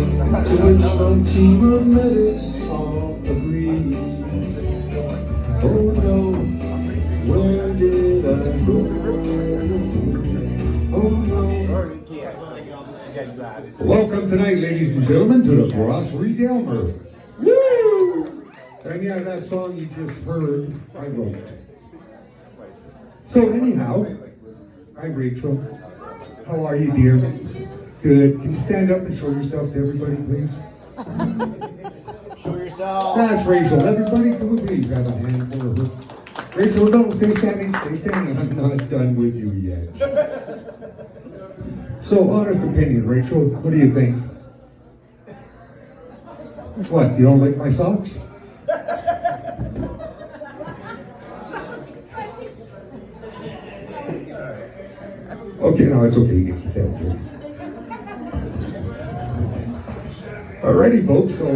to which my team of medics all agree. Oh no, where did I go? Oh no. Welcome tonight, ladies and gentlemen, to the Brasserie Delmer. Woo! And yeah, that song you just heard, I wrote. So anyhow, hi Rachel. How are you, dear? Good. Can you stand up and show yourself to everybody, please? Show yourself. That's Rachel. Everybody, can we please have a hand for her? Rachel, no, stay standing, stay standing. I'm not done with you yet. So, honest opinion, Rachel, what do you think? What, you don't like my socks? Okay, no, it's okay, you can sit down here. Alrighty, folks, so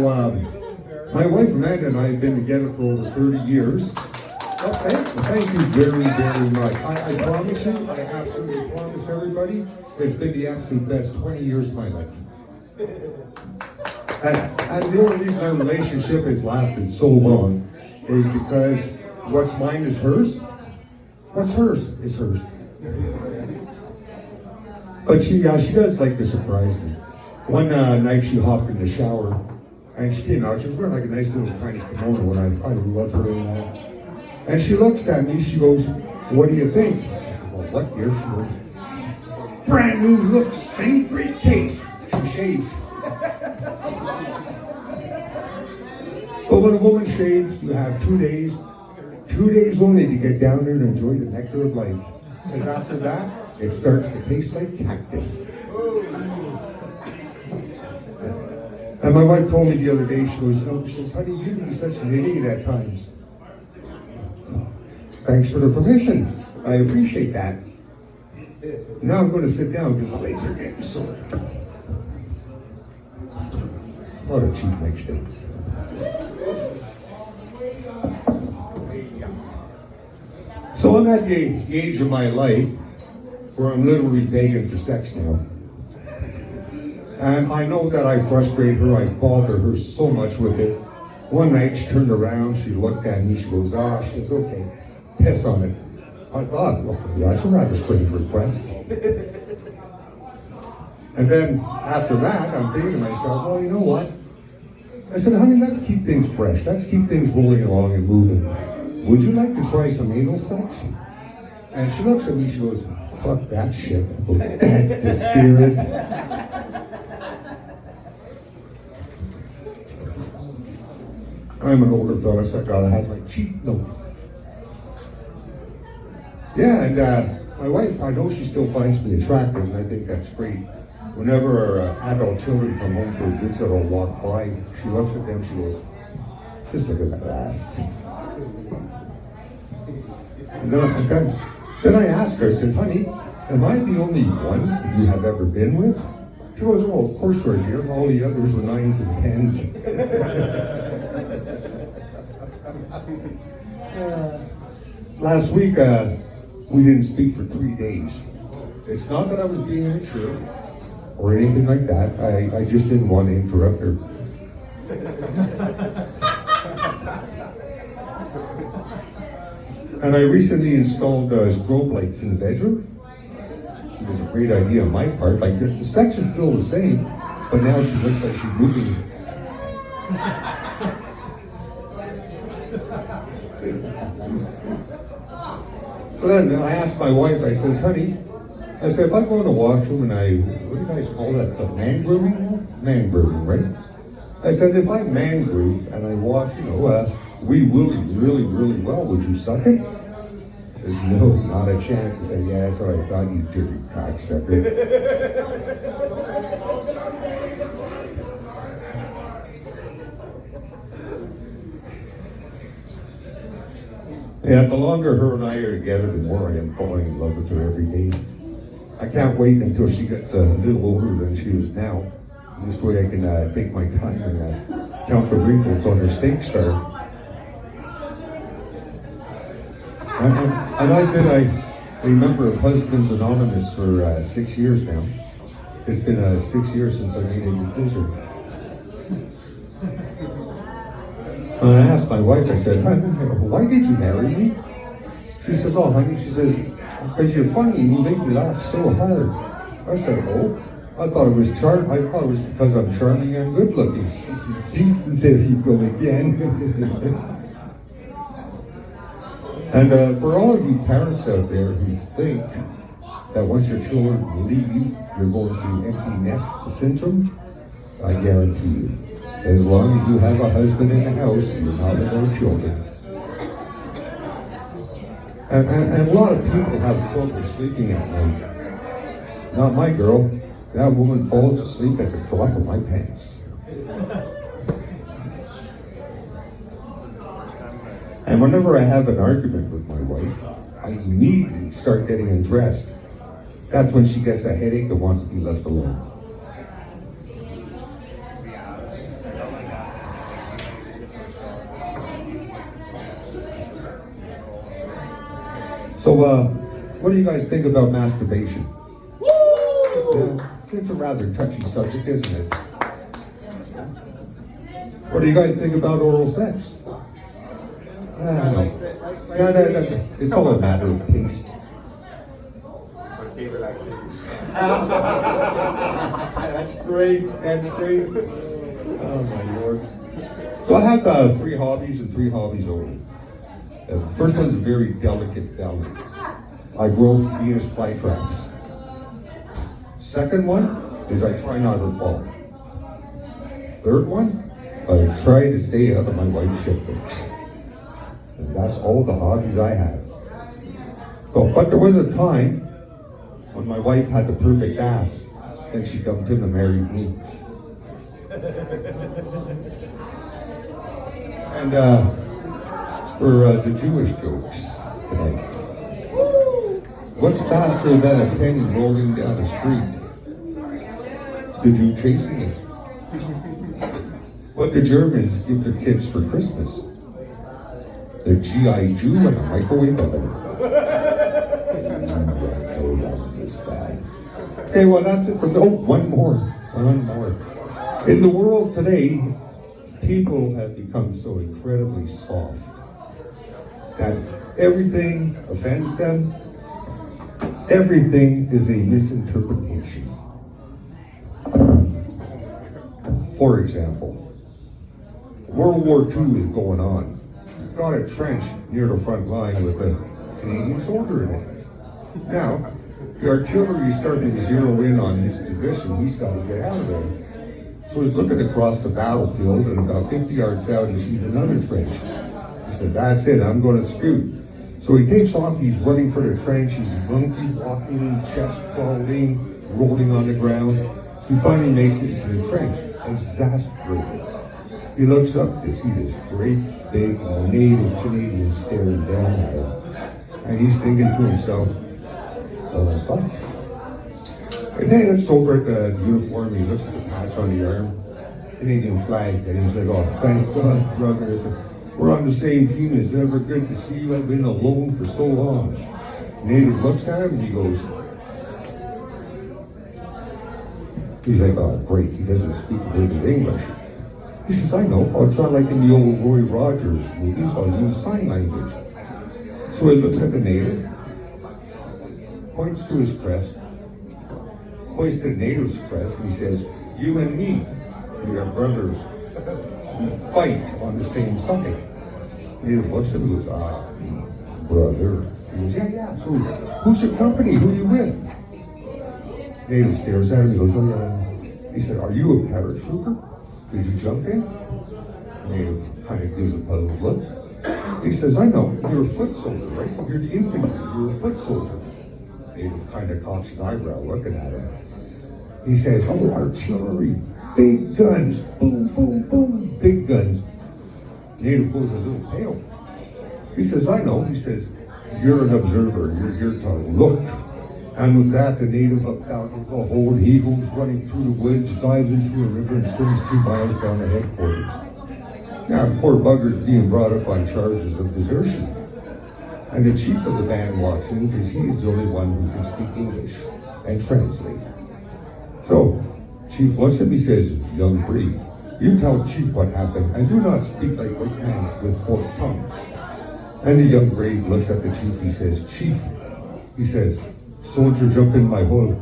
my wife Amanda and I have been together for over 30 years. Thank you very, very much. I promise you, I absolutely promise everybody, it's been the absolute best 20 years of my life. And the only reason our relationship has lasted so long is because what's mine is hers. What's hers is hers. But she does like to surprise me. One night she hopped in the shower and she came out. She was wearing like a nice little tiny kimono, and I love her in that. And she looks at me. She goes, "What do you think?" I said, "Well, what, dear?" She goes, "Brand new look, same great taste." She shaved. But when a woman shaves, you have 2 days only to get down there and enjoy the nectar of life. Because after that, it starts to taste like cactus. And my wife told me the other day, she goes, "No," she says, "Honey, you can be such an idiot at times." Thanks for the permission. I appreciate that. Now I'm going to sit down because my legs are getting sore. What a cheap next day. So I'm at the age of my life where I'm literally begging for sex now. And I know that I frustrate her, I bother her so much with it. One night she turned around, she looked at me, she goes, she says, "Okay, piss on it." I thought, well, that's a rather strange request. And then after that, I'm thinking to myself, well, you know what? I said, "Honey, let's keep things fresh. Let's keep things rolling along and moving. Would you like to try some anal sex?" And she looks at me, she goes, "Fuck that shit. That's the spirit." I'm an older fella, so I gotta have my cheap notes. Yeah, and my wife, I know she still finds me attractive, and I think that's great. Whenever our adult children come home for a visit or walk by, she looks at them, she goes, "Just look at that ass." And then I asked her, I said, "Honey, am I the only one you have ever been with?" She goes, "Oh, of course you're, dear. All the others were 9s and 10s. Last week, we didn't speak for 3 days. It's not that I was being immature or anything like that. I just didn't want to interrupt her. And I recently installed strobe lights in the bedroom. It was a great idea on my part. Like, the sex is still the same, but now she looks like she's moving. So then I asked my wife, I says, "Honey," I said, "if I go in the washroom and what do you guys call that? Man grooming? Man grooming, right? I said, if I man groove and I wash, wee willy really, really well, would you suck it?" She says, "No, not a chance." I said, "Yeah, that's what I thought, you dirty cocksucker." Yeah, the longer her and I are together, the more I am falling in love with her every day. I can't wait until she gets a little older than she is now. This way I can take my time and count the wrinkles on her steak star. And I've been a member of Husbands Anonymous for 6 years now. It's been 6 years since I made a decision. And I asked my wife, I said, "Honey, why did you marry me?" She says, "Oh, honey," she says, "because you're funny and you make me laugh so hard." I said, "Oh, I thought it was because I'm charming and good looking." She said, "See, there you go again." And for all of you parents out there who think that once your children leave, you're going through empty nest syndrome, I guarantee you, as long as you have a husband in the house, you're not without children. And a lot of people have trouble sleeping at night. Not my girl. That woman falls asleep at the drop of my pants. And whenever I have an argument with my wife, I immediately start getting undressed. That's when she gets a headache and wants to be left alone. So, what do you guys think about masturbation? Woo! Yeah, it's a rather touchy subject, isn't it? What do you guys think about oral sex? No. It's all a matter of taste. That's great. Oh my Lord. So I have 3 hobbies and 3 hobbies only. The first one's a very delicate balance. I grow Venus flytraps. Second one is I try not to fall. Third one, I try to stay out of my wife's shitbooks. And that's all the hobbies I have. But there was a time when my wife had the perfect ass, and she dumped him and married me. And for the Jewish jokes tonight, what's faster than a penny rolling down the street? The Jew chasing it. What do Germans give their kids for Christmas? The G.I. Jew and a microwave oven. Is bad. Okay, well that's it for one more. In the world today, people have become so incredibly soft that everything offends them. Everything is a misinterpretation. For example, World War II is going on. You've got a trench near the front line with a Canadian soldier in it. Now, the artillery is starting to zero in on his position. He's got to get out of there. So he's looking across the battlefield, and about 50 yards out, he sees another trench. He said, "That's it, I'm going to scoot." So he takes off, he's running for the trench, he's monkey walking, chest crawling, rolling on the ground. He finally makes it into the trench, exasperated. He looks up to see this great, big, native Canadian staring down at him. And he's thinking to himself, "Well, I'm fucked." And then he looks over at the uniform, he looks at the patch on the arm, Canadian flag, and he's like, "Oh, thank God, brother. We're on the same team. It's never good to see you. I've been alone for so long." Native looks at him and he goes, he's like, "Oh, great, he doesn't speak a word of English." He says, "I know, I'll try like in the old Roy Rogers movies, I'll use sign language." So he looks at the native, points to his crest, points to the native's crest, and he says, "You and me, we are brothers. We fight on the same side." Native looks at him and goes, "Brother." He goes, Yeah. So who's your company? Who are you with?" Native stares at him and goes, "Oh, yeah." He said, "Are you a paratrooper? Did you jump in?" Native kind of gives a puzzled look. He says, "I know, you're a foot soldier, right? You're the infantry, you're a foot soldier." Native kind of cocks an eyebrow looking at him. He says, "Oh, artillery, big guns, boom, boom, boom, big guns." Native goes a little pale. He says, "I know." He says, "You're an observer, you're here to look." And with that, the native up out of the hold, he goes running through the woods, dives into a river, and swims 2 miles down to headquarters. Now, the poor bugger's being brought up on charges of desertion. And the chief of the band walks in because he's the only one who can speak English and translate. So, Chief looks at me, says, young brave, you tell Chief what happened, and do not speak like white man with forked tongue. And the young brave looks at the chief, he says, Chief, he says, soldier jump in my hole.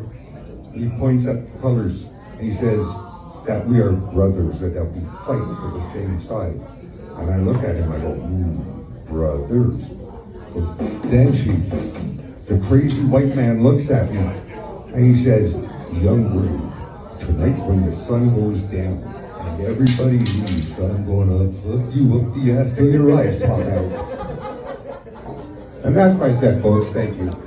He points at the colors, and he says that we are brothers, and that we fight for the same side. And I look at him, I go, brothers. He goes, then Chief, the crazy white man looks at me, and he says, young brave, tonight when the sun goes down, and everybody leaves, I'm gonna fuck you up the ass till your eyes pop out. And that's my set, folks. Thank you.